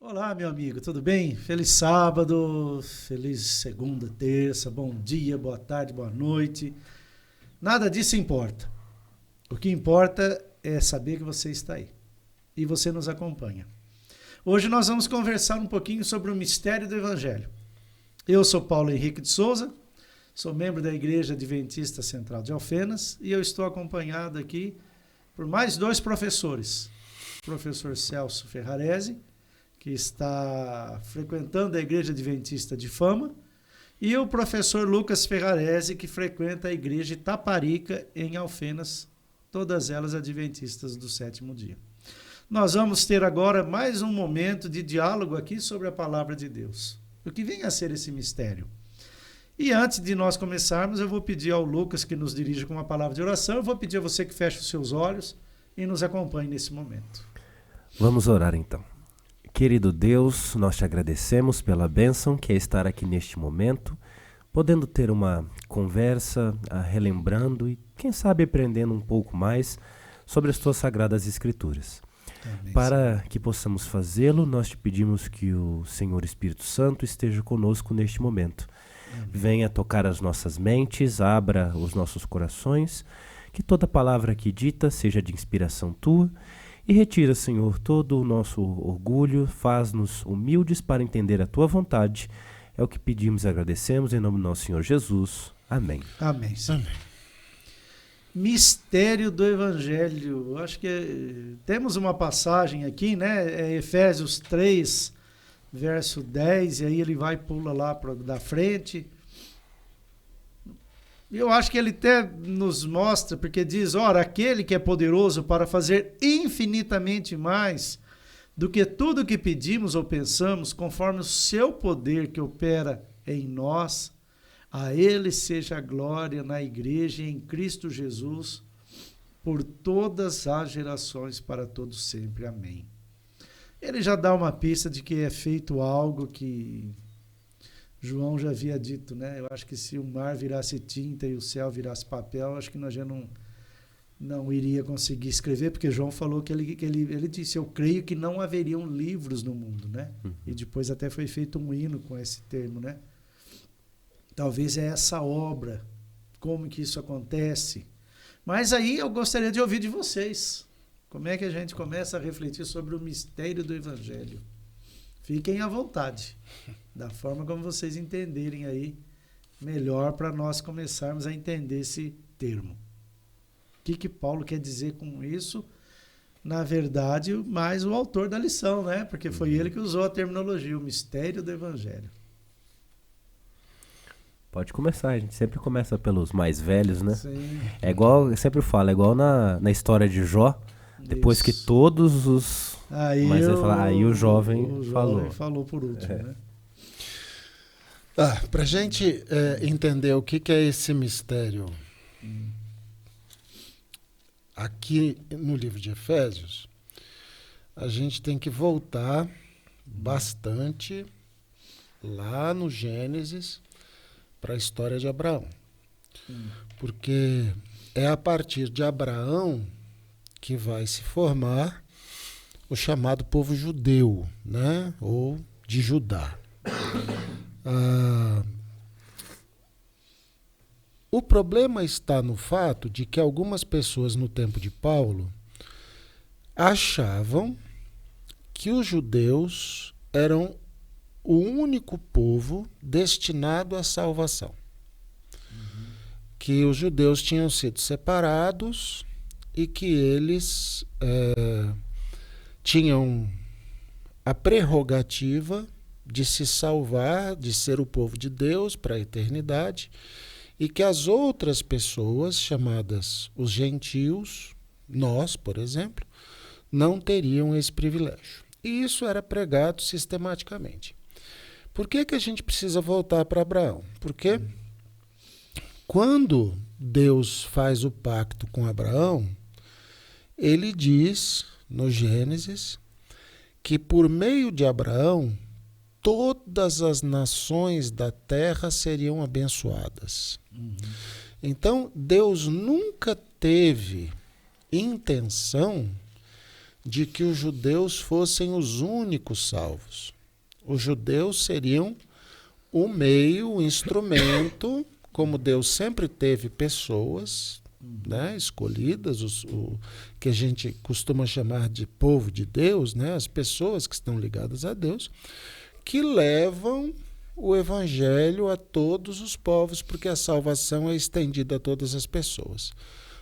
Olá, meu amigo, tudo bem? Feliz sábado, feliz segunda, terça, bom dia, boa tarde, boa noite. Nada disso importa. O que importa é saber que você está aí e você nos acompanha. Hoje nós vamos conversar um pouquinho sobre o mistério do Evangelho. Eu sou Paulo Henrique de Souza, sou membro da Igreja Adventista Central de Alfenas e eu estou acompanhado aqui por mais dois professores. O professor Celso Ferrarese, que está frequentando a Igreja Adventista de Fama, e o professor Lucas Ferrarese, que frequenta a Igreja Itaparica, em Alfenas, todas elas adventistas do sétimo dia. Nós vamos ter agora mais um momento de diálogo aqui sobre a Palavra de Deus. O que vem a ser esse mistério? E antes de nós começarmos, eu vou pedir ao Lucas que nos dirija com uma palavra de oração, eu vou pedir a você que feche os seus olhos e nos acompanhe nesse momento. Vamos orar então. Querido Deus, nós te agradecemos pela bênção que é estar aqui neste momento, podendo ter uma conversa, relembrando e, quem sabe, aprendendo um pouco mais sobre as tuas sagradas escrituras. Amém. Para que possamos fazê-lo, nós te pedimos que o Senhor Espírito Santo esteja conosco neste momento. Amém. Venha tocar as nossas mentes, abra os nossos corações, que toda palavra aqui dita seja de inspiração tua. E retira, Senhor, todo o nosso orgulho, faz-nos humildes para entender a Tua vontade. É o que pedimos e agradecemos em nome do nosso Senhor Jesus. Amém. Amém. Amém. Mistério do Evangelho. Acho que temos uma passagem aqui, né? É Efésios 3, verso 10, e aí ele pula lá da frente. Eu acho que ele até nos mostra, porque diz, ora, aquele que é poderoso para fazer infinitamente mais do que tudo que pedimos ou pensamos, conforme o seu poder que opera em nós, a ele seja a glória na igreja e em Cristo Jesus, por todas as gerações, para todos sempre. Amém. Ele já dá uma pista de que é feito algo que João já havia dito, né? Eu acho que se o mar virasse tinta e o céu virasse papel, acho que nós já não iria conseguir escrever, porque João falou que ele disse, eu creio que não haveriam livros no mundo, né? E depois até foi feito um hino com esse termo, né? Talvez é essa obra, como que isso acontece. Mas aí eu gostaria de ouvir de vocês. Como é que a gente começa a refletir sobre o mistério do Evangelho? Fiquem à vontade, da forma como vocês entenderem aí melhor para nós começarmos a entender esse termo. O que Paulo quer dizer com isso? Na verdade, mais o autor da lição, né? Porque foi ele que usou a terminologia, o mistério do Evangelho. Pode começar, a gente sempre começa pelos mais velhos, né? Sim. É igual, eu sempre falo, é igual na história de Jó, depois que todos os... Mas ele fala, aí o jovem falou por último, né? Para a gente entender o que é esse mistério, aqui no livro de Efésios, a gente tem que voltar bastante lá no Gênesis para a história de Abraão. Porque é a partir de Abraão que vai se formar o chamado povo judeu, né? Ou de Judá. O problema está no fato de que algumas pessoas no tempo de Paulo achavam que os judeus eram o único povo destinado à salvação. Que os judeus tinham sido separados e que eles tinham a prerrogativa de se salvar, de ser o povo de Deus para a eternidade, e que as outras pessoas, chamadas os gentios, nós, por exemplo, não teriam esse privilégio. E isso era pregado sistematicamente. Por que a gente precisa voltar para Abraão? Porque quando Deus faz o pacto com Abraão, ele diz no Gênesis que por meio de Abraão todas as nações da terra seriam abençoadas. Então, Deus nunca teve intenção de que os judeus fossem os únicos salvos. Os judeus seriam o meio, o instrumento, como Deus sempre teve pessoas, né, escolhidas, o que a gente costuma chamar de povo de Deus, né, as pessoas que estão ligadas a Deus, que levam o evangelho a todos os povos, porque a salvação é estendida a todas as pessoas.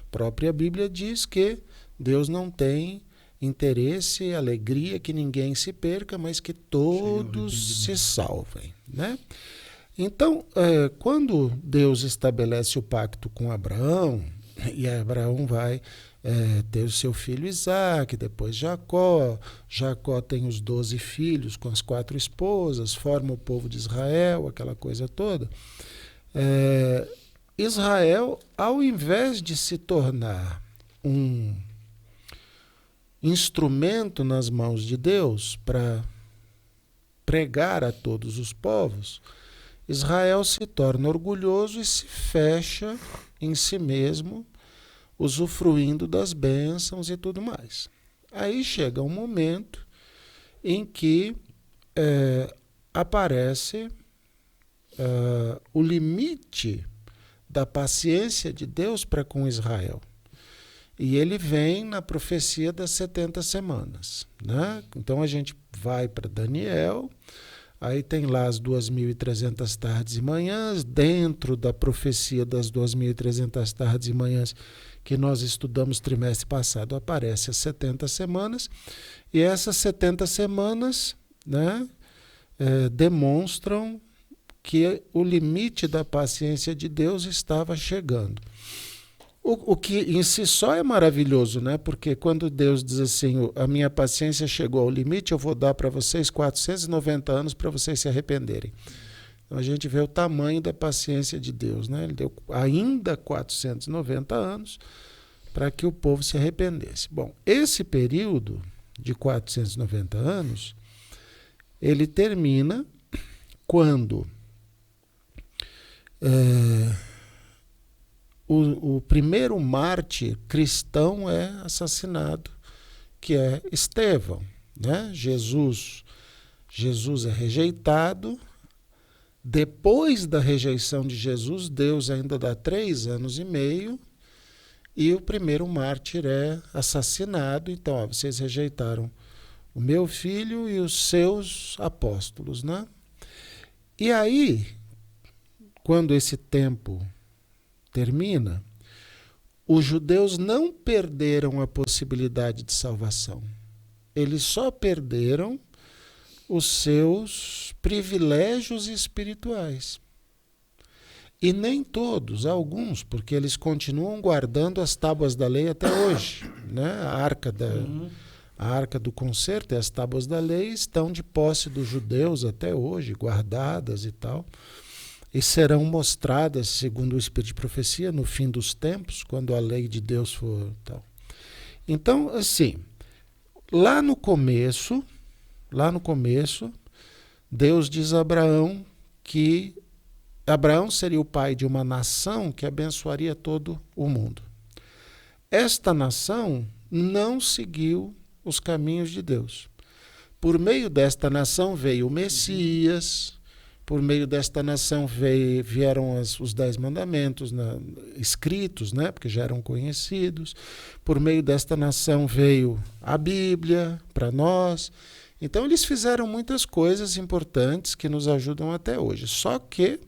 A própria Bíblia diz que Deus não tem interesse e alegria que ninguém se perca, mas que todos se salvem, né? Então, quando Deus estabelece o pacto com Abraão, e Abraão vai ter o seu filho Isaque, depois Jacó. Jacó tem os 12 filhos com as 4 esposas, forma o povo de Israel, aquela coisa toda. Israel, ao invés de se tornar um instrumento nas mãos de Deus para pregar a todos os povos, Israel se torna orgulhoso e se fecha em si mesmo, usufruindo das bênçãos e tudo mais. Aí chega um momento em que aparece o limite da paciência de Deus para com Israel. E ele vem na profecia das 70 semanas, né? Então a gente vai para Daniel, aí tem lá as 2.300 tardes e manhãs, dentro da profecia das 2.300 tardes e manhãs que nós estudamos trimestre passado, aparece as 70 semanas, e essas 70 semanas, né, demonstram que o limite da paciência de Deus estava chegando. O que em si só é maravilhoso, né? Porque quando Deus diz assim, a minha paciência chegou ao limite, eu vou dar para vocês 490 anos para vocês se arrependerem. Então a gente vê o tamanho da paciência de Deus, né? Ele deu ainda 490 anos para que o povo se arrependesse. Bom, esse período de 490 anos, ele termina quando o primeiro mártir cristão é assassinado, que é Estevão, né? Jesus é rejeitado. Depois da rejeição de Jesus, Deus ainda dá 3 anos e meio, e o primeiro mártir é assassinado. Então, vocês rejeitaram o meu filho e os seus apóstolos, né? E aí, quando esse tempo termina, os judeus não perderam a possibilidade de salvação. Eles só perderam os seus privilégios espirituais. E nem todos, alguns, porque eles continuam guardando as tábuas da lei até hoje, né? A arca do concerto e as tábuas da lei estão de posse dos judeus até hoje, guardadas e tal. E serão mostradas, segundo o Espírito de Profecia, no fim dos tempos, quando a lei de Deus for tal. Então, assim, lá no começo, Deus diz a Abraão que Abraão seria o pai de uma nação que abençoaria todo o mundo. Esta nação não seguiu os caminhos de Deus. Por meio desta nação veio o Messias. Por meio desta nação vieram os 10 mandamentos escritos, né, porque já eram conhecidos. Por meio desta nação veio a Bíblia para nós. Então eles fizeram muitas coisas importantes que nos ajudam até hoje. Só que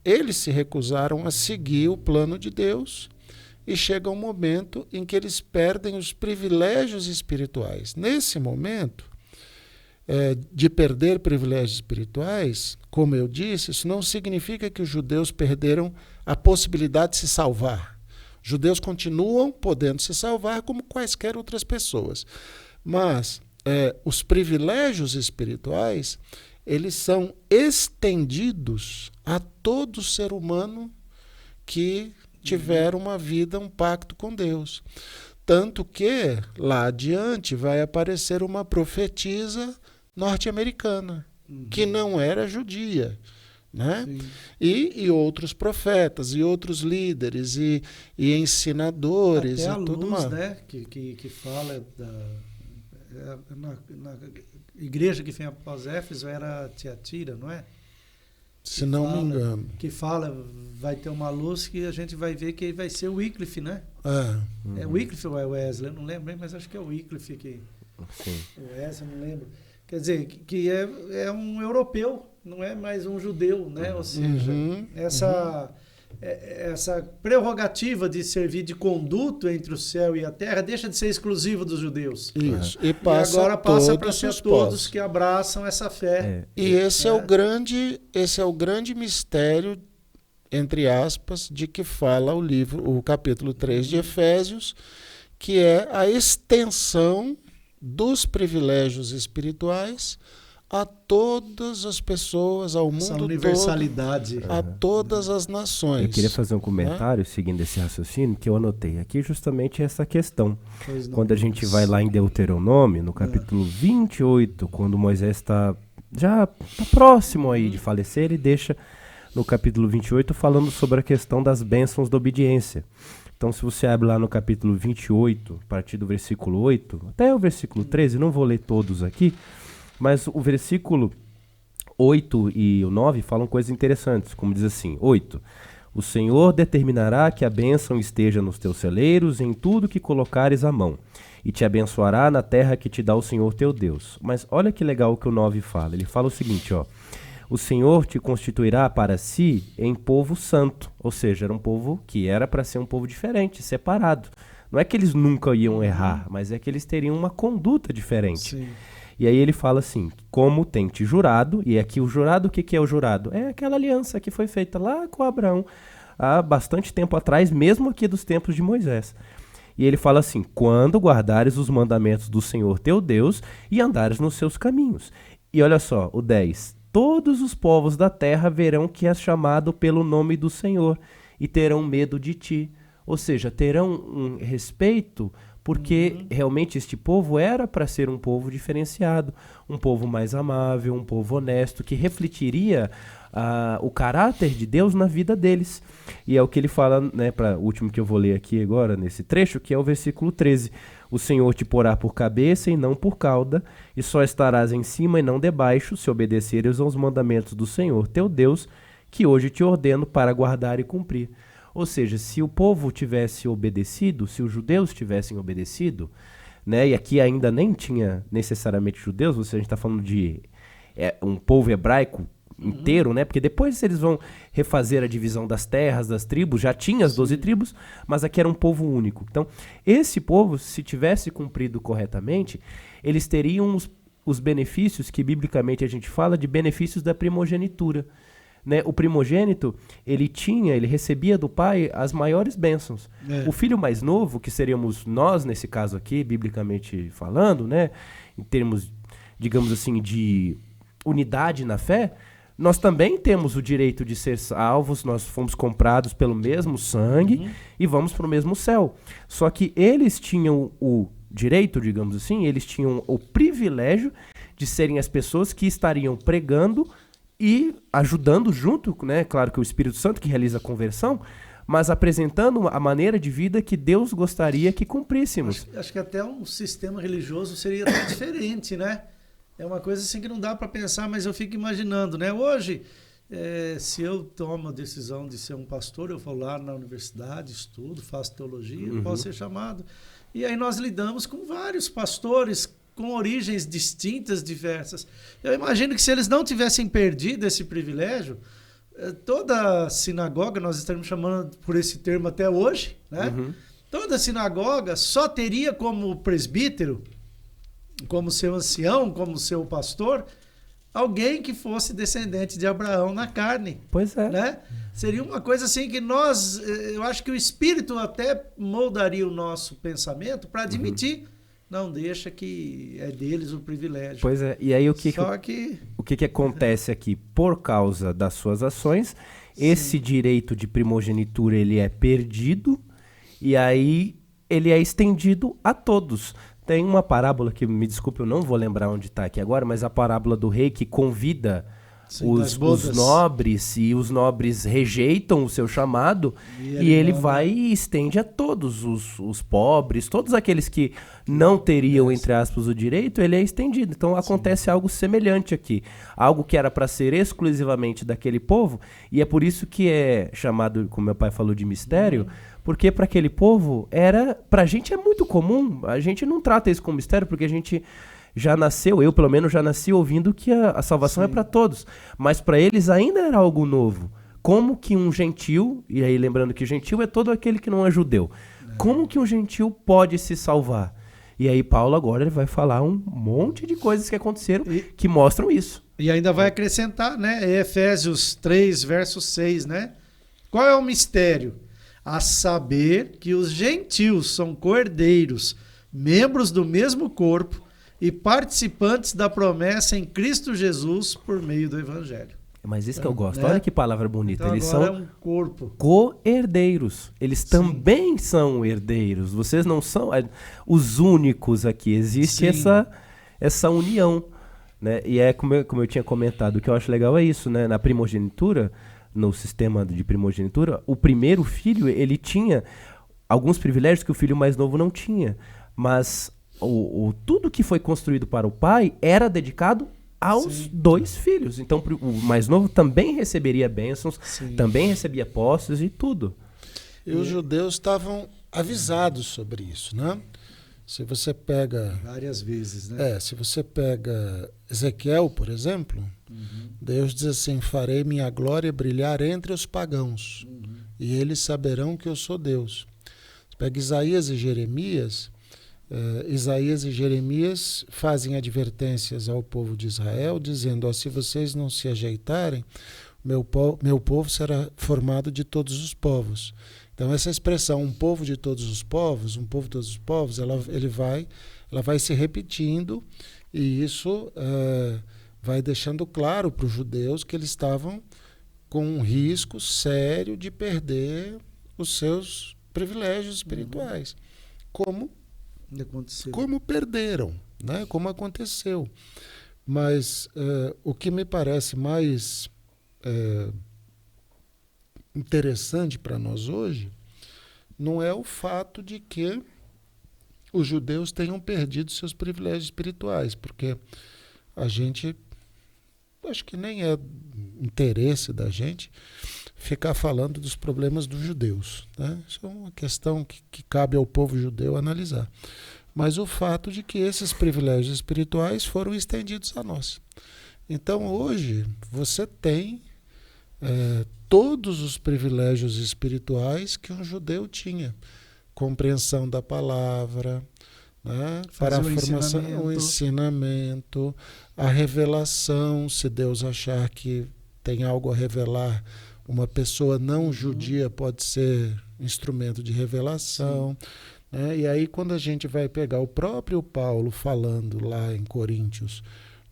eles se recusaram a seguir o plano de Deus e chega um momento em que eles perdem os privilégios espirituais. Nesse momento de perder privilégios espirituais, como eu disse, isso não significa que os judeus perderam a possibilidade de se salvar. Os judeus continuam podendo se salvar como quaisquer outras pessoas. Mas os privilégios espirituais, eles são estendidos a todo ser humano que tiver uma vida, um pacto com Deus. Tanto que, lá adiante, vai aparecer uma profetisa norte-americana, que não era judia, né? Sim. E outros profetas, e outros líderes, e ensinadores, Até a e tudo Luz, mais. né? Que fala na igreja que vem após Éfeso era Tiatira, não é? Se não me engano. Que fala, vai ter uma luz que a gente vai ver que vai ser o Wycliffe, né? É o Wycliffe ou é o Wesley? Eu não lembro, mas acho que é o Wycliffe que... Sim. O Wesley, eu não lembro. Quer dizer, que é um europeu, não é mais um judeu, né? Ou seja, essa prerrogativa de servir de conduto entre o céu e a terra deixa de ser exclusiva dos judeus. Isso. E agora passa para ser os todos povos. que abraçam essa fé. E esse é o grande mistério, entre aspas, de que fala o capítulo 3 de Efésios, que é a extensão dos privilégios espirituais a todas as pessoas, ao mundo Essa todo, universalidade. a todas as nações. Eu queria fazer um comentário, seguindo esse raciocínio, que eu anotei aqui justamente essa questão. Quando a gente vai lá em Deuteronômio, no capítulo 28, quando Moisés está já próximo aí de falecer, ele deixa no capítulo 28 falando sobre a questão das bênçãos da obediência. Então, se você abre lá no capítulo 28, a partir do versículo 8, até o versículo 13, não vou ler todos aqui, mas o versículo 8 e o 9 falam coisas interessantes, como diz assim, 8. O Senhor determinará que a bênção esteja nos teus celeiros, em tudo que colocares a mão, e te abençoará na terra que te dá o Senhor teu Deus. Mas olha que legal o que o 9 fala. Ele fala o seguinte, ó. O Senhor te constituirá para si em povo santo. Ou seja, era um povo que era para ser um povo diferente, separado. Não é que eles nunca iam errar, mas é que eles teriam uma conduta diferente. Sim. E aí ele fala assim, como tem te jurado, e aqui o jurado, o que é o jurado? É aquela aliança que foi feita lá com Abraão há bastante tempo atrás, mesmo aqui dos tempos de Moisés. E ele fala assim, quando guardares os mandamentos do Senhor teu Deus e andares nos seus caminhos. E olha só, o 10, todos os povos da terra verão que és chamado pelo nome do Senhor e terão medo de ti. Ou seja, terão um respeito porque realmente este povo era para ser um povo diferenciado, um povo mais amável, um povo honesto, que refletiria o caráter de Deus na vida deles. E é o que ele fala, né, para o último que eu vou ler aqui agora, nesse trecho, que é o versículo 13. O Senhor te porá por cabeça e não por cauda, e só estarás em cima e não debaixo, se obedeceres aos mandamentos do Senhor teu Deus, que hoje te ordeno para guardar e cumprir. Ou seja, se o povo tivesse obedecido, se os judeus tivessem obedecido, né, e aqui ainda nem tinha necessariamente judeus, ou seja, a gente está falando de um povo hebraico inteiro, né, porque depois eles vão refazer a divisão das terras, das tribos, já tinha as 12 tribos, mas aqui era um povo único. Então, esse povo, se tivesse cumprido corretamente, eles teriam os benefícios que biblicamente a gente fala de benefícios da primogenitura. Né, o primogênito, ele recebia do pai as maiores bênçãos. O filho mais novo, que seríamos nós nesse caso aqui, biblicamente falando, né, em termos, digamos assim, de unidade na fé, nós também temos o direito de ser salvos, nós fomos comprados pelo mesmo sangue e vamos para o mesmo céu. Só que eles tinham o direito, digamos assim, eles tinham o privilégio de serem as pessoas que estariam pregando e ajudando junto, né? Claro que o Espírito Santo que realiza a conversão, mas apresentando a maneira de vida que Deus gostaria que cumpríssemos. Acho que até um sistema religioso seria até diferente, né? É uma coisa assim que não dá para pensar, mas eu fico imaginando, né? Hoje, se eu tomo a decisão de ser um pastor, eu vou lá na universidade, estudo, faço teologia, posso ser chamado. E aí nós lidamos com vários pastores com origens distintas, diversas. Eu imagino que se eles não tivessem perdido esse privilégio, toda sinagoga, nós estamos chamando por esse termo até hoje, né? Toda sinagoga só teria como presbítero, como seu ancião, como seu pastor, alguém que fosse descendente de Abraão na carne. Pois é. Né? Seria uma coisa assim que eu acho que o Espírito até moldaria o nosso pensamento para admitir, não deixa que é deles o privilégio. Pois é, e aí o que acontece aqui? Por causa das suas ações, esse direito de primogenitura ele é perdido e aí ele é estendido a todos. Tem uma parábola que, me desculpe, eu não vou lembrar onde está aqui agora, mas a parábola do rei que convida Sim, das os bodas. nobres, e os nobres rejeitam o seu chamado, e ele vai e estende a todos os pobres, todos aqueles que não teriam, entre aspas, o direito, ele é estendido. Então acontece algo semelhante aqui. Algo que era para ser exclusivamente daquele povo, e é por isso que é chamado, como meu pai falou, de mistério, porque para aquele povo pra gente é muito comum, a gente não trata isso como mistério, porque a gente já nasceu, eu pelo menos já nasci ouvindo que a salvação é para todos, mas para eles ainda era algo novo. Como que um gentil, e aí lembrando que gentil é todo aquele que não é judeu, como que um gentil pode se salvar? E aí Paulo agora ele vai falar um monte de coisas que aconteceram que mostram isso. E ainda vai acrescentar, né? Efésios 3, verso 6, né? Qual é o mistério? A saber que os gentios são cordeiros, membros do mesmo corpo, e participantes da promessa em Cristo Jesus por meio do Evangelho. Mas isso que eu gosto. Olha que palavra bonita. Então, eles agora são é um corpo. co-herdeiros. Eles também são herdeiros. Vocês não são os únicos aqui. Existe essa união. Né? E é como eu tinha comentado, o que eu acho legal é isso. Né? Na primogenitura, no sistema de primogenitura, o primeiro filho ele tinha alguns privilégios que o filho mais novo não tinha. Mas tudo que foi construído para o pai era dedicado aos dois filhos. Então o mais novo também receberia bênçãos, também recebia posses e tudo. E os judeus estavam avisados sobre isso, né? Se você pega... Várias vezes, né? Se você pega Ezequiel, por exemplo, Deus diz assim, farei minha glória brilhar entre os pagãos, e eles saberão que eu sou Deus. Você pega Isaías e Jeremias... Isaías e Jeremias fazem advertências ao povo de Israel, dizendo, se vocês não se ajeitarem, meu povo será formado de todos os povos. Então essa expressão, um povo de todos os povos, um povo de todos os povos, ela vai se repetindo, e isso vai deixando claro para os judeus que eles estavam com um risco sério de perder os seus privilégios espirituais. Como perderam, né? Como aconteceu. Mas o que me parece mais interessante para nós hoje não é o fato de que os judeus tenham perdido seus privilégios espirituais, porque a gente, acho que nem é interesse da gente ficar falando dos problemas dos judeus, né? Isso é uma questão que cabe ao povo judeu analisar. Mas o fato de que esses privilégios espirituais foram estendidos a nós. Então, hoje, você tem todos os privilégios espirituais que um judeu tinha. Compreensão da palavra, né? Para a formação, o ensinamento, a revelação, se Deus achar que tem algo a revelar, uma pessoa não judia pode ser instrumento de revelação. Né? E aí, quando a gente vai pegar o próprio Paulo falando lá em Coríntios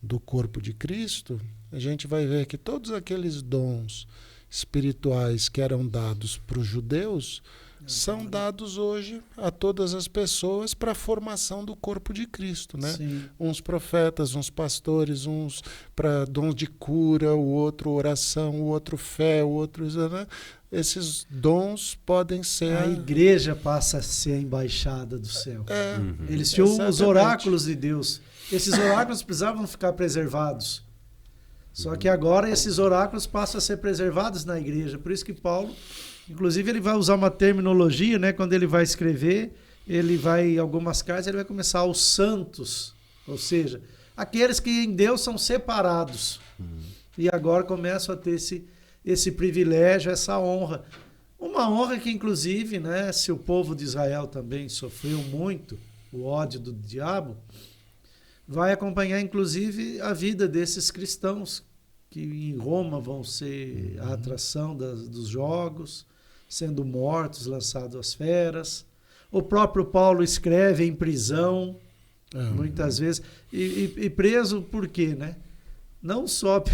do corpo de Cristo, a gente vai ver que todos aqueles dons espirituais que eram dados para os judeus são dados hoje a todas as pessoas para a formação do corpo de Cristo, né? Uns profetas, uns pastores, uns para dons de cura, o outro oração, o outro fé, o outro... Né? Esses dons podem ser... A igreja passa a ser a embaixada do céu. Eles tinham os oráculos de Deus. Esses oráculos precisavam ficar preservados. Só que agora esses oráculos passam a ser preservados na igreja. Por isso que Paulo... Inclusive, ele vai usar uma terminologia, né? Quando ele vai escrever, em algumas cartas, ele vai começar aos santos, ou seja, aqueles que em Deus são separados. E agora começam a ter esse privilégio, essa honra. Uma honra que, inclusive, né? Se o povo de Israel também sofreu muito o ódio do diabo, vai acompanhar, inclusive, a vida desses cristãos que em Roma vão ser a atração dos jogos, sendo mortos, lançados às feras. O próprio Paulo escreve em prisão, muitas vezes, e preso por quê, né? Não só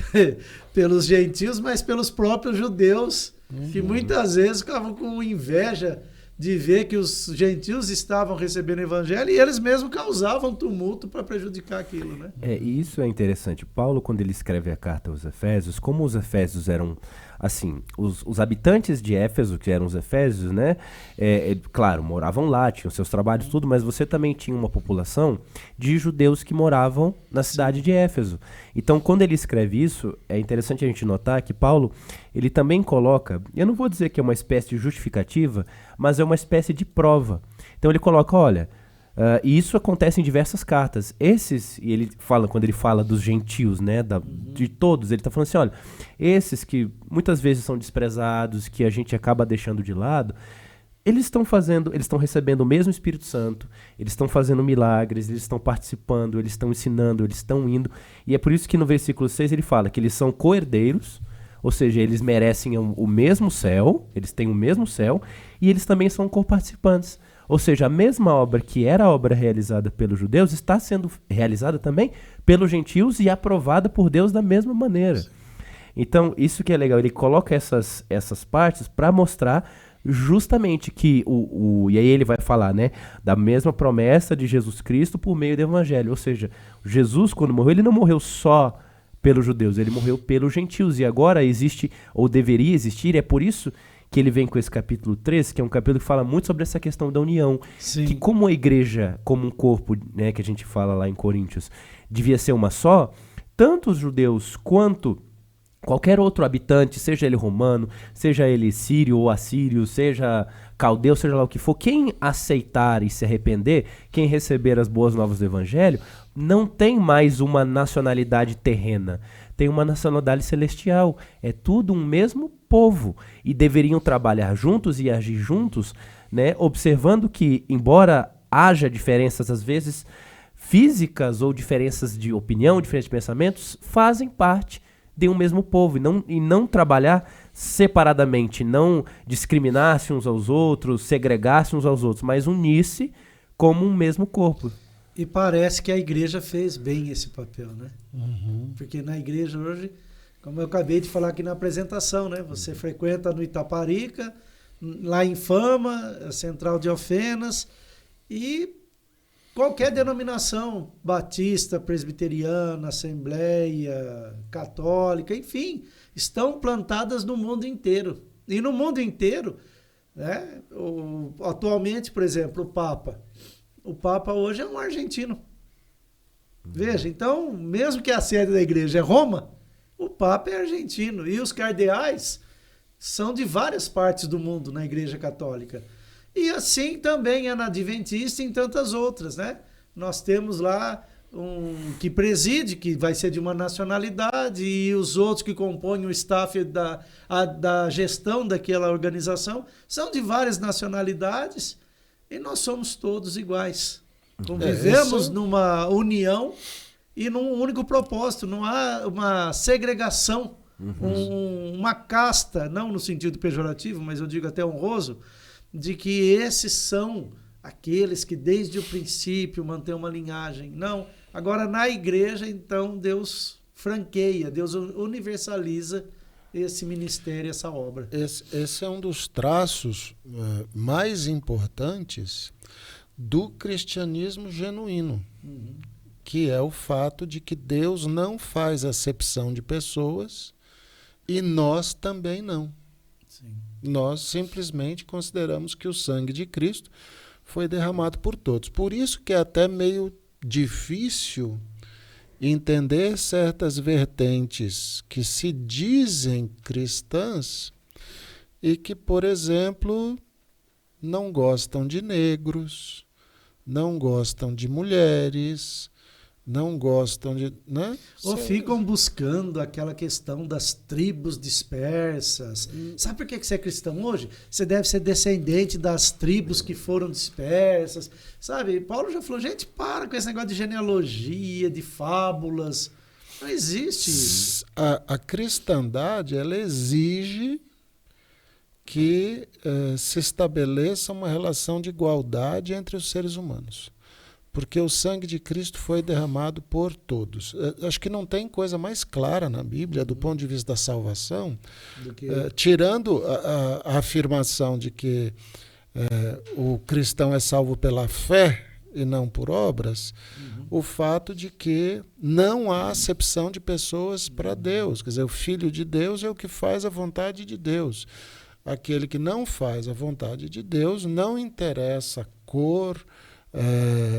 pelos gentios, mas pelos próprios judeus, que muitas vezes ficavam com inveja de ver que os gentios estavam recebendo o evangelho e eles mesmos causavam tumulto para prejudicar aquilo, né? E isso é interessante. Paulo, quando ele escreve a carta aos Efésios, como os Efésios eram, assim, os habitantes de Éfeso, que eram os Efésios, né? Claro, moravam lá, tinham seus trabalhos, tudo, mas você também tinha uma população de judeus que moravam na cidade de Éfeso. Então, quando ele escreve isso, é interessante a gente notar que Paulo, ele também coloca, eu não vou dizer que é uma espécie de justificativa, mas é uma espécie de prova. Então ele coloca, olha, e isso acontece em diversas cartas. Esses, e ele fala, quando ele fala dos gentios, né, de todos, ele está falando assim, olha, esses que muitas vezes são desprezados, que a gente acaba deixando de lado, eles estão recebendo o mesmo Espírito Santo, eles estão fazendo milagres, eles estão participando, eles estão ensinando, eles estão indo. E é por isso que no versículo 6 ele fala que eles são co-herdeiros, ou seja, eles merecem o mesmo céu, eles têm o mesmo céu, e eles também são co-participantes. Ou seja, a mesma obra que era a obra realizada pelos judeus está sendo realizada também pelos gentios e aprovada por Deus da mesma maneira. Então, isso que é legal, ele coloca essas partes para mostrar justamente que e aí ele vai falar, né, da mesma promessa de Jesus Cristo por meio do Evangelho. Ou seja, Jesus, quando morreu, ele não morreu só pelos judeus, ele morreu pelos gentios, e agora existe, ou deveria existir, é por isso que ele vem com esse capítulo 13, que é um capítulo que fala muito sobre essa questão da união. Sim. Que como a igreja, como um corpo, né, que a gente fala lá em Coríntios, devia ser uma só, tanto os judeus quanto qualquer outro habitante, seja ele romano, seja ele sírio ou assírio, seja caldeu, seja lá o que for, quem aceitar e se arrepender, quem receber as boas novas do Evangelho, não tem mais uma nacionalidade terrena, tem uma nacionalidade celestial. É tudo um mesmo povo e deveriam trabalhar juntos e agir juntos, né, observando que, embora haja diferenças às vezes físicas ou diferenças de opinião, diferenças de pensamentos, fazem parte de um mesmo povo e não trabalhar separadamente, não discriminar-se uns aos outros, segregar-se uns aos outros, mas unir-se como um mesmo corpo. E parece que a igreja fez bem esse papel, né? Uhum. Porque na igreja hoje, como eu acabei de falar aqui na apresentação, né? Você frequenta no Itaparica, lá em Fama, a Central de Alfenas, e qualquer denominação, batista, presbiteriana, assembleia, católica, enfim, estão plantadas no mundo inteiro. E no mundo inteiro, né? Atualmente, por exemplo, o Papa hoje é um argentino. Veja, então, mesmo que a sede da igreja é Roma, o Papa é argentino. E os cardeais são de várias partes do mundo na Igreja Católica. E assim também é na Adventista e em tantas outras, né? Nós temos lá um que preside, que vai ser de uma nacionalidade, e os outros que compõem o staff da gestão daquela organização são de várias nacionalidades. E nós somos todos iguais. Convivemos numa união e num único propósito. Não há uma segregação, uma casta, não no sentido pejorativo, mas eu digo até honroso, de que esses são aqueles que desde o princípio mantêm uma linhagem. Não. Agora, na igreja, então, Deus franqueia, Deus universaliza esse ministério, essa obra. Esse é um dos traços mais importantes do cristianismo genuíno, que é o fato de que Deus não faz acepção de pessoas e nós também não. Sim. Nós simplesmente consideramos que o sangue de Cristo foi derramado por todos. Por isso que é até meio difícil entender certas vertentes que se dizem cristãs e que, por exemplo, não gostam de negros, não gostam de mulheres, não gostam de... né? Ou ficam buscando aquela questão das tribos dispersas. Sabe por que você é cristão hoje? Você deve ser descendente das tribos que foram dispersas. Sabe, Paulo já falou, gente, para com esse negócio de genealogia, de fábulas. Não existe isso. A cristandade, ela exige que se estabeleça uma relação de igualdade entre os seres humanos. Porque o sangue de Cristo foi derramado por todos. Acho que não tem coisa mais clara na Bíblia, do ponto de vista da salvação, tirando a afirmação de que o cristão é salvo pela fé e não por obras, o fato de que não há acepção de pessoas para Deus. Quer dizer, o Filho de Deus é o que faz a vontade de Deus. Aquele que não faz a vontade de Deus, não interessa cor,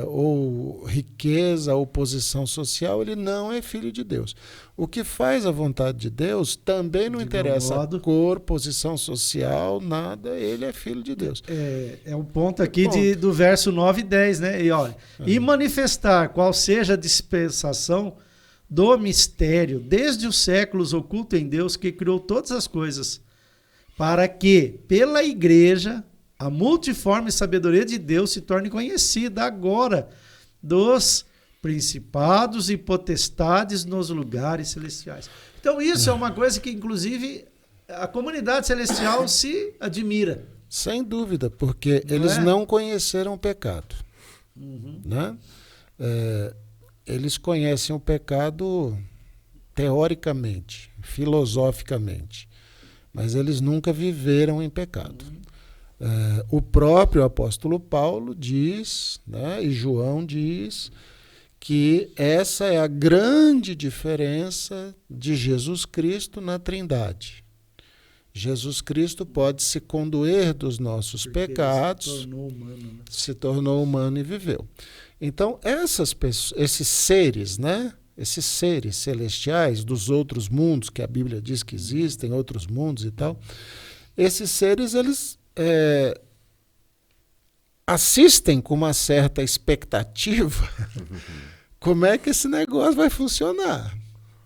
ou riqueza, ou posição social, ele não é filho de Deus. O que faz a vontade de Deus também não interessa cor, posição social, nada, ele é filho de Deus. É um ponto aqui do verso 9 e 10, né? E olha, e manifestar qual seja a dispensação do mistério, desde os séculos oculto em Deus, que criou todas as coisas, para que, pela igreja, a multiforme sabedoria de Deus se torne conhecida agora dos principados e potestades nos lugares celestiais. Então isso é uma coisa que, inclusive, a comunidade celestial se admira. Sem dúvida, porque eles não conheceram o pecado. Né? Eles conhecem o pecado teoricamente, filosoficamente, mas eles nunca viveram em pecado. O próprio apóstolo Paulo diz, né, e João diz, que essa é a grande diferença de Jesus Cristo na Trindade. Jesus Cristo pode se condoer dos nossos pecados, se tornou humano e viveu. Então, esses seres, né, esses seres celestiais dos outros mundos, que a Bíblia diz que existem, outros mundos e tal, esses seres, eles assistem com uma certa expectativa como é que esse negócio vai funcionar,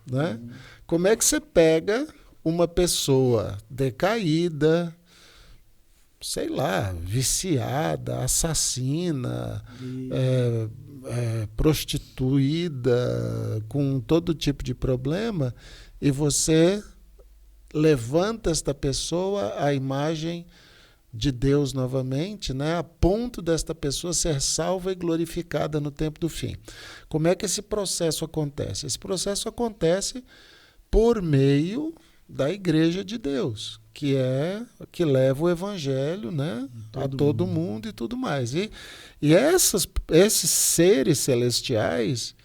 né? Como é que você pega uma pessoa decaída, sei lá, viciada, assassina, prostituída, com todo tipo de problema, e você levanta esta pessoa à imagem de Deus novamente, né, a ponto desta pessoa ser salva e glorificada no tempo do fim. Como é que esse processo acontece? Esse processo acontece por meio da Igreja de Deus, que leva o Evangelho, né, a todo mundo e tudo mais. E esses seres celestiais,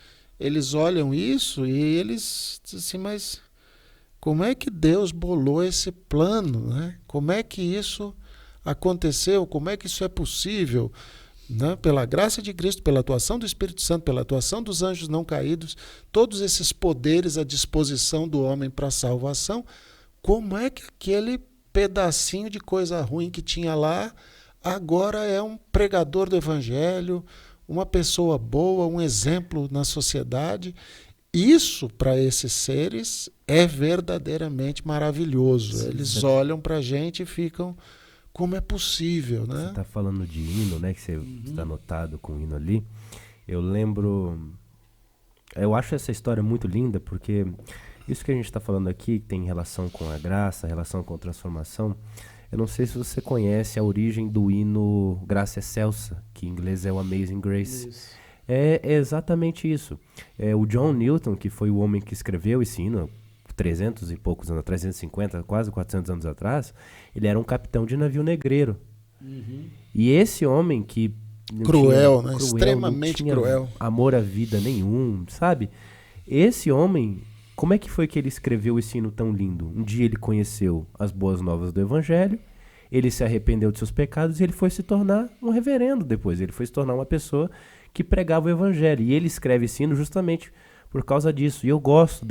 eles olham isso e eles dizem assim, mas como é que Deus bolou esse plano, né? Como é que isso aconteceu? Como é que isso é possível? Né? Pela graça de Cristo, pela atuação do Espírito Santo, pela atuação dos anjos não caídos, todos esses poderes à disposição do homem para a salvação, como é que aquele pedacinho de coisa ruim que tinha lá agora é um pregador do Evangelho, uma pessoa boa, um exemplo na sociedade? Isso, para esses seres, é verdadeiramente maravilhoso. Sim, eles olham para a gente e ficam, como é possível, né? Você está falando de hino, né? Que você está anotado com o hino ali. Eu lembro... Eu acho essa história muito linda, porque isso que a gente está falando aqui tem relação com a graça, relação com a transformação. Eu não sei se você conhece a origem do hino Graça Excelsa, que em inglês é o Amazing Grace. Isso. É exatamente isso. O John Newton, que foi o homem que escreveu esse hino 300 e poucos anos, 350, quase 400 anos atrás, ele era um capitão de navio negreiro. E esse homem que... Cruel, né? Extremamente não tinha cruel. Amor à vida nenhum, sabe? Esse homem, como é que foi que ele escreveu esse hino tão lindo? Um dia ele conheceu as boas novas do Evangelho, ele se arrependeu de seus pecados e ele foi se tornar um reverendo depois. Ele foi se tornar uma pessoa que pregava o Evangelho. E ele escreve esse hino justamente por causa disso. E eu gosto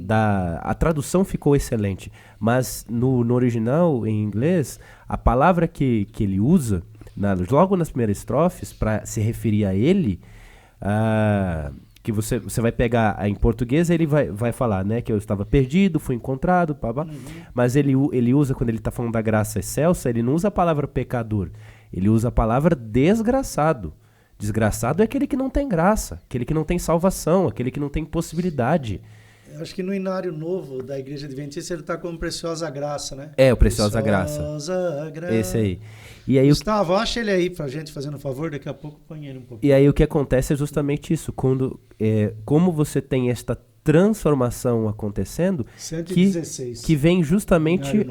a tradução ficou excelente, mas no original, em inglês, a palavra que ele usa, logo nas primeiras estrofes, para se referir a ele, que você vai pegar em português, ele vai falar, né, que eu estava perdido, fui encontrado, mas ele usa, quando ele está falando da graça excelsa, ele não usa a palavra pecador, ele usa a palavra desgraçado. Desgraçado é aquele que não tem graça, aquele que não tem salvação, aquele que não tem possibilidade. Eu acho que no Inário Novo da Igreja Adventista ele está como Preciosa Graça, né? O Preciosa Graça. Esse aí. E aí Gustavo, acha ele aí pra gente, fazendo um favor, daqui a pouco põe ele um pouquinho. E aí o que acontece é justamente isso, como você tem esta transformação acontecendo, 116, que vem justamente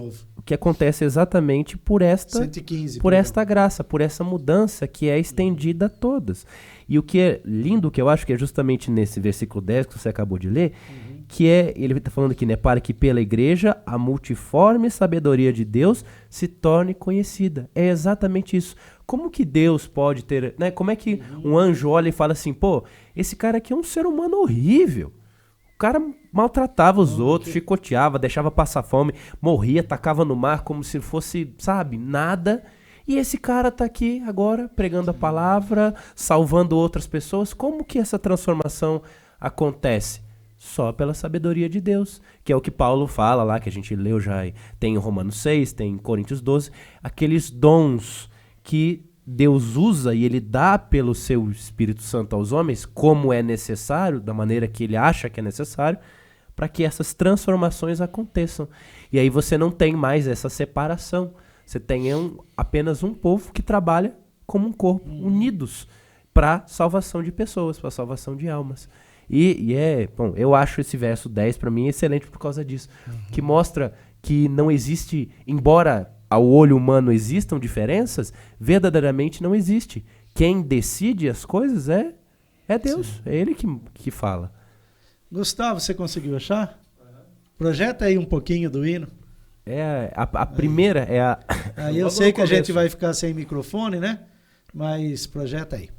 o que acontece exatamente por esta 115, por esta graça, por essa mudança que é estendida a todas. E o que é lindo, que eu acho que é justamente nesse versículo 10 que você acabou de ler, que é, ele está falando aqui, né, para que pela igreja a multiforme sabedoria de Deus se torne conhecida. É exatamente isso. Como que Deus pode ter, né, como é que um anjo olha e fala assim, pô, esse cara aqui é um ser humano horrível. O cara maltratava os outros, chicoteava, deixava passar fome, morria, tacava no mar como se fosse, sabe, nada. E esse cara tá aqui agora pregando a palavra, salvando outras pessoas. Como que essa transformação acontece? Só pela sabedoria de Deus, que é o que Paulo fala lá, que a gente leu já, tem em Romanos 6, tem em Coríntios 12, aqueles dons que Deus usa e ele dá pelo seu Espírito Santo aos homens, como é necessário, da maneira que ele acha que é necessário, para que essas transformações aconteçam. E aí você não tem mais essa separação. Você tem apenas um povo que trabalha como um corpo, unidos para salvação de pessoas, para salvação de almas. Bom, eu acho esse verso 10 para mim excelente por causa disso, que mostra que não existe, embora ao olho humano existam diferenças, verdadeiramente não existe. Quem decide as coisas é Deus, sim. É Ele que fala. Gustavo, você conseguiu achar? Projeta aí um pouquinho do hino. A primeira é a... Aí eu sei que a gente vai ficar sem microfone, né? Mas projeta aí.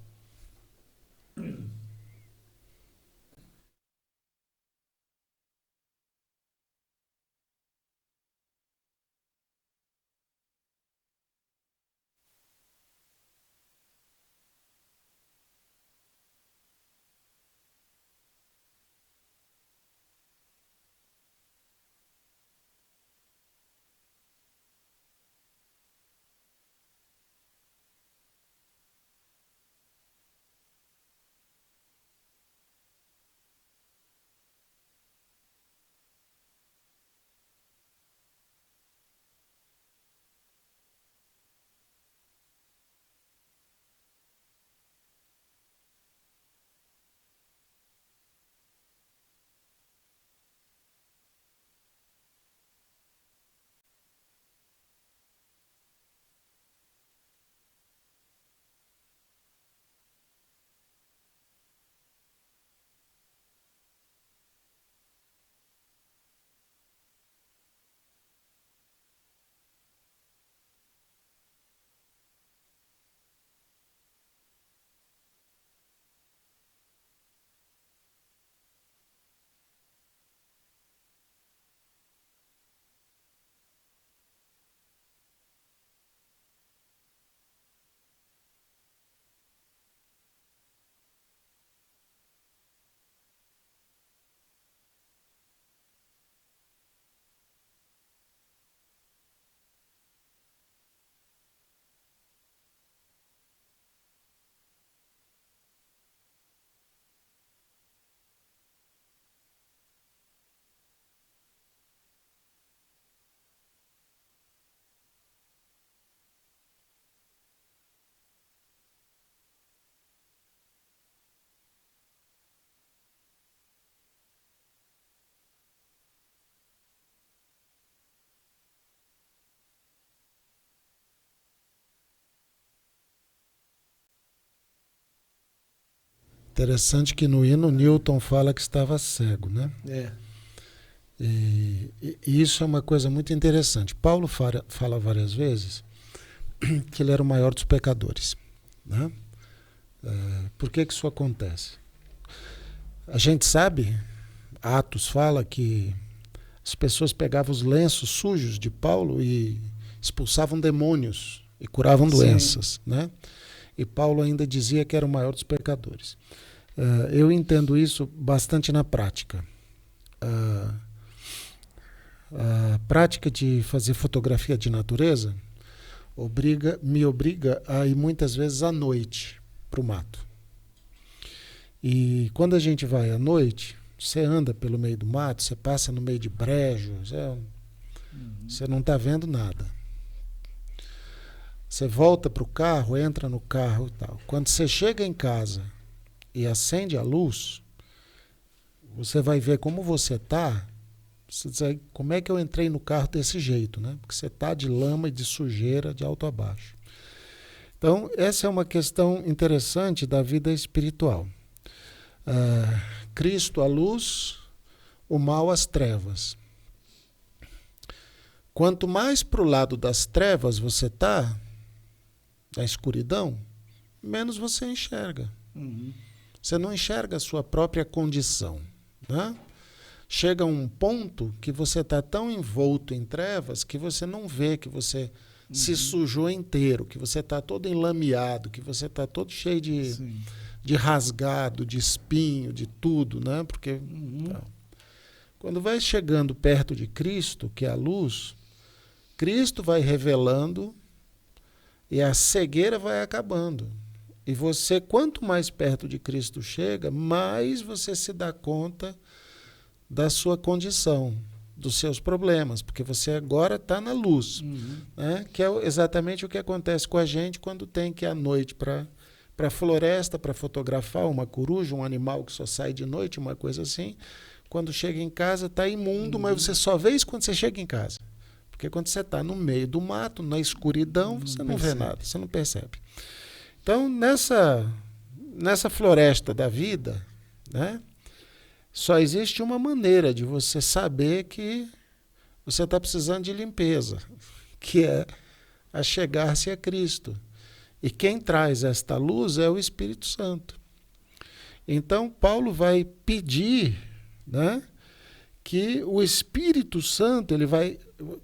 Interessante que no hino Newton fala que estava cego, né? E isso é uma coisa muito interessante. Paulo fala várias vezes que ele era o maior dos pecadores, né? Por que isso acontece? A gente sabe, Atos fala que as pessoas pegavam os lenços sujos de Paulo e expulsavam demônios e curavam doenças, né? E Paulo ainda dizia que era o maior dos pecadores. Eu entendo isso bastante na prática. A prática de fazer fotografia de natureza me obriga a ir muitas vezes à noite para o mato. E quando a gente vai à noite, você anda pelo meio do mato, você passa no meio de brejos, você não está vendo nada. Você volta para o carro, entra no carro e tal. Quando você chega em casa e acende a luz, você vai ver como você está Você diz, como é que eu entrei no carro desse jeito, né? Porque você está de lama e de sujeira de alto a baixo. Então, essa é uma questão interessante da vida espiritual. Cristo a luz, o mal as trevas. Quanto mais para o lado das trevas você está, da escuridão, menos você enxerga. Você não enxerga a sua própria condição, né? Chega um ponto que você está tão envolto em trevas que você não vê que você se sujou inteiro, que você está todo enlameado, que você está todo cheio de rasgado, de espinho, de tudo, né? Porque quando vai chegando perto de Cristo, que é a luz, Cristo vai revelando e a cegueira vai acabando. E você, quanto mais perto de Cristo chega, mais você se dá conta da sua condição, dos seus problemas, porque você agora está na luz, né? Que é exatamente o que acontece com a gente quando tem que ir à noite para a floresta, para fotografar uma coruja, um animal que só sai de noite, uma coisa assim. Quando chega em casa está imundo, mas você só vê isso quando você chega em casa. Porque quando você está no meio do mato, na escuridão, você não vê nada, você não percebe. Então, nessa floresta da vida, né, só existe uma maneira de você saber que você está precisando de limpeza, que é a chegar-se a Cristo. E quem traz esta luz é o Espírito Santo. Então, Paulo vai pedir, né, que o Espírito Santo ele vai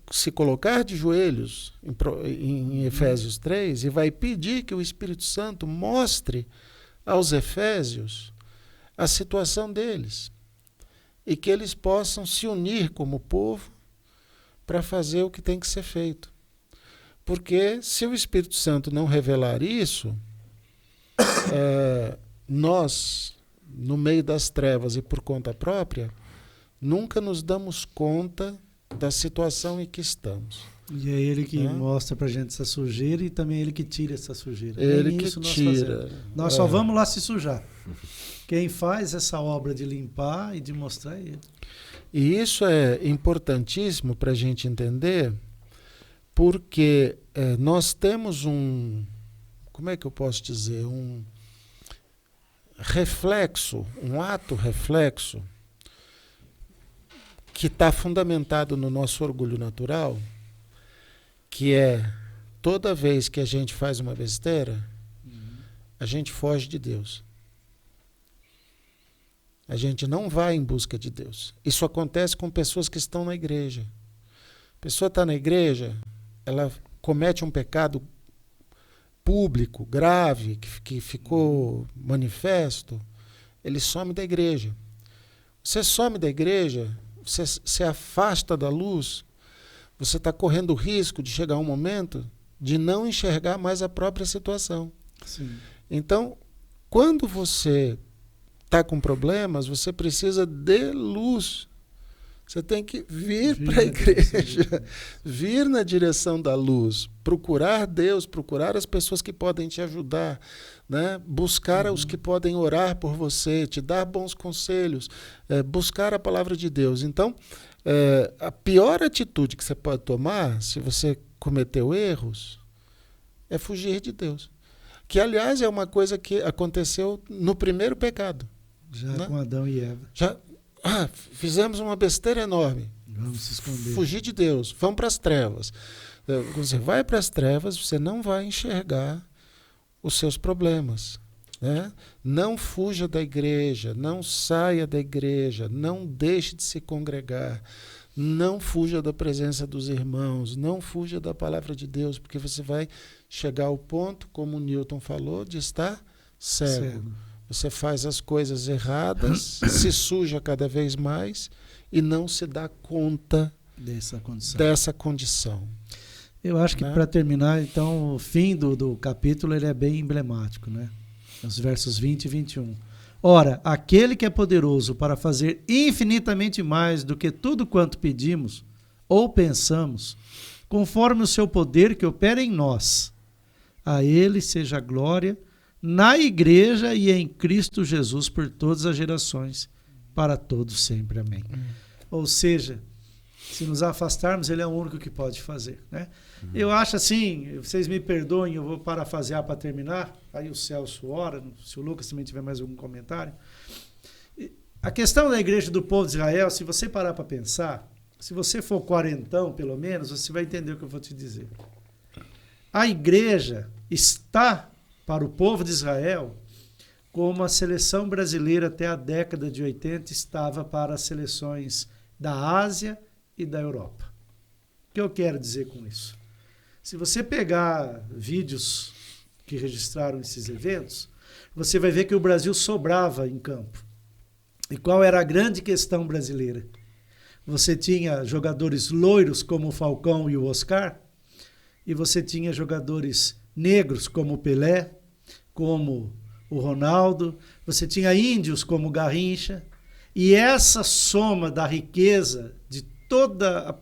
se colocar de joelhos em Efésios 3 e vai pedir que o Espírito Santo mostre aos efésios a situação deles e que eles possam se unir como povo para fazer o que tem que ser feito. Porque se o Espírito Santo não revelar isso, nós, no meio das trevas e por conta própria, nunca nos damos conta da situação em que estamos. E é ele que mostra pra gente essa sujeira e também é ele que tira essa sujeira. Ele que tira. Nós só vamos lá se sujar. Quem faz essa obra de limpar e de mostrar é ele. E isso é importantíssimo para a gente entender, porque nós temos como é que eu posso dizer, um reflexo, um ato reflexo, que está fundamentado no nosso orgulho natural, que é toda vez que a gente faz uma besteira, a gente foge de Deus. A gente não vai em busca de Deus. Isso acontece com pessoas que estão na igreja. A pessoa está na igreja, ela comete um pecado público, grave, que ficou manifesto, ele some da igreja. Você some da igreja, você se afasta da luz, você está correndo o risco de chegar um momento de não enxergar mais a própria situação. Sim. Então, quando você está com problemas, você precisa de luz. Você tem que vir para a igreja, vir na direção da luz, procurar Deus, procurar as pessoas que podem te ajudar, né? Buscar os que podem orar por você, te dar bons conselhos, buscar a palavra de Deus. Então, a pior atitude que você pode tomar, se você cometeu erros, é fugir de Deus. Que, aliás, é uma coisa que aconteceu no primeiro pecado. Já, né? Com Adão e Eva. Fizemos uma besteira enorme. Vamos se esconder. Fugir de Deus. Vamos para as trevas. Você vai para as trevas, você não vai enxergar os seus problemas. Né? Não fuja da igreja, não saia da igreja, não deixe de se congregar, não fuja da presença dos irmãos, não fuja da palavra de Deus, porque você vai chegar ao ponto, como o Newton falou, de estar cego. Você faz as coisas erradas, se suja cada vez mais e não se dá conta dessa condição. Eu acho que, para terminar, então, o fim do capítulo ele é bem emblemático, né? Os versos 20 e 21. Ora, aquele que é poderoso para fazer infinitamente mais do que tudo quanto pedimos ou pensamos, conforme o seu poder que opera em nós, a ele seja a glória na igreja e em Cristo Jesus por todas as gerações, para todos sempre. Amém. Ou seja, Se nos afastarmos, ele é o único que pode fazer, né? Eu acho assim, vocês me perdoem, eu vou parafrasear para terminar, aí o Celso ora, se o Lucas também tiver mais algum comentário. A questão da igreja do povo de Israel, se você parar para pensar, se você for quarentão, pelo menos, você vai entender o que eu vou te dizer. A igreja está, para o povo de Israel, como a seleção brasileira até a década de 80 estava para as seleções da Ásia e da Europa. O que eu quero dizer com isso? Se você pegar vídeos que registraram esses eventos, você vai ver que o Brasil sobrava em campo. E qual era a grande questão brasileira? Você tinha jogadores loiros como o Falcão e o Oscar, e você tinha jogadores negros como o Pelé, como o Ronaldo, você tinha índios como o Garrincha, e essa soma da riqueza de toda a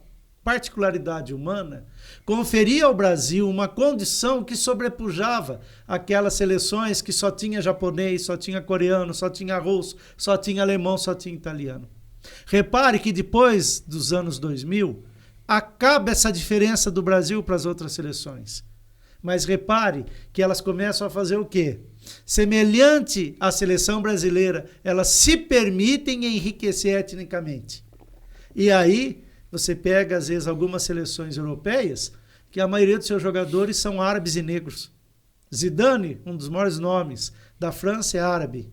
particularidade humana conferia ao Brasil uma condição que sobrepujava aquelas seleções que só tinha japonês, só tinha coreano, só tinha russo, só tinha alemão, só tinha italiano. Repare que depois dos anos 2000, acaba essa diferença do Brasil para as outras seleções. Mas repare que elas começam a fazer o quê? Semelhante à seleção brasileira, elas se permitem enriquecer etnicamente. E aí, você pega, às vezes, algumas seleções europeias, que a maioria dos seus jogadores são árabes e negros. Zidane, um dos maiores nomes da França, é árabe.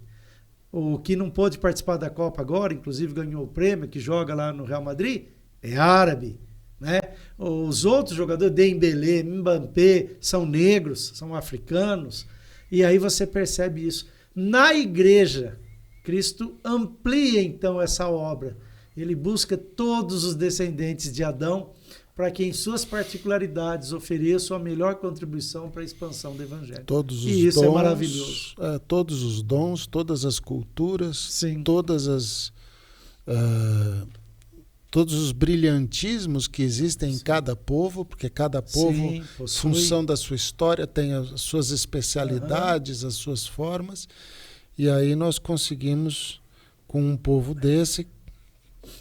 O que não pôde participar da Copa agora, inclusive ganhou o prêmio, que joga lá no Real Madrid, é árabe. Né? Os outros jogadores, Dembélé, Mbappé, são negros, são africanos. E aí você percebe isso. Na igreja, Cristo amplia então essa obra. Ele busca todos os descendentes de Adão para que em suas particularidades ofereçam a melhor contribuição para a expansão do Evangelho. E isso dons, é maravilhoso. Todos os dons, todas as culturas, Sim. todos os brilhantismos que existem em cada povo, porque cada povo, em função da sua história, tem as suas especialidades, as suas formas, e aí nós conseguimos, com um povo desse,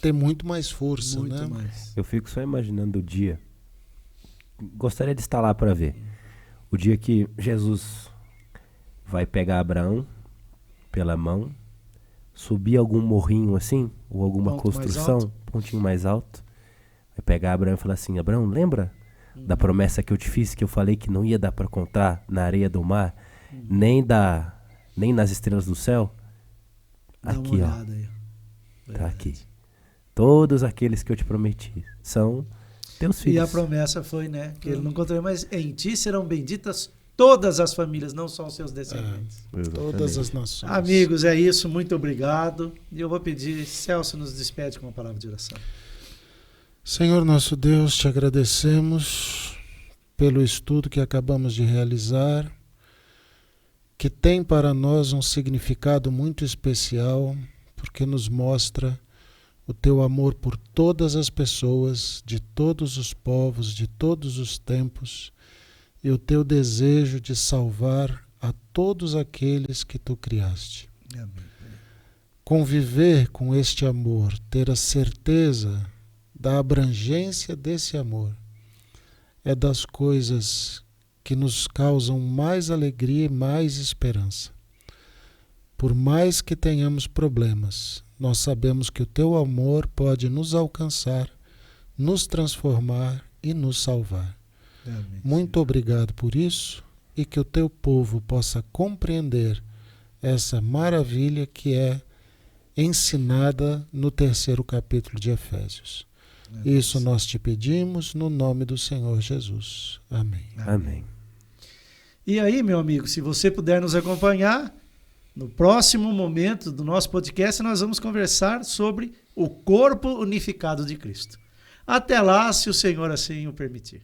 ter muito mais força. Muito né? mais. Eu fico só imaginando o dia. Gostaria de estar lá para ver. O dia que Jesus vai pegar Abraão pela mão, subir algum morrinho assim, ou alguma construção, pontinho mais alto, vai pegar Abraão e falar assim: Abraão, lembra da promessa que eu te fiz, que eu falei que não ia dar para contar na areia do mar, nem nas estrelas do céu? Aqui, ó. Aí. Tá aqui. Todos aqueles que eu te prometi são teus filhos. E a promessa foi, né? Que ele não contou, mas em ti serão benditas todas as famílias, não só os seus descendentes. Todas as nações. Amigos, é isso. Muito obrigado. E eu vou pedir, Celso nos despede com uma palavra de oração. Senhor nosso Deus, te agradecemos pelo estudo que acabamos de realizar, que tem para nós um significado muito especial, porque nos mostra o teu amor por todas as pessoas, de todos os povos, de todos os tempos, e o teu desejo de salvar a todos aqueles que tu criaste. Amém. Conviver com este amor, ter a certeza da abrangência desse amor, é das coisas que nos causam mais alegria e mais esperança. Por mais que tenhamos problemas, nós sabemos que o teu amor pode nos alcançar, nos transformar e nos salvar. Amém. Muito obrigado por isso, e que o teu povo possa compreender essa maravilha que é ensinada no 3º capítulo de Efésios. Amém. Isso nós te pedimos no nome do Senhor Jesus. Amém. Amém. E aí, meu amigo, se você puder nos acompanhar, no próximo momento do nosso podcast, nós vamos conversar sobre o corpo unificado de Cristo. Até lá, se o Senhor assim o permitir.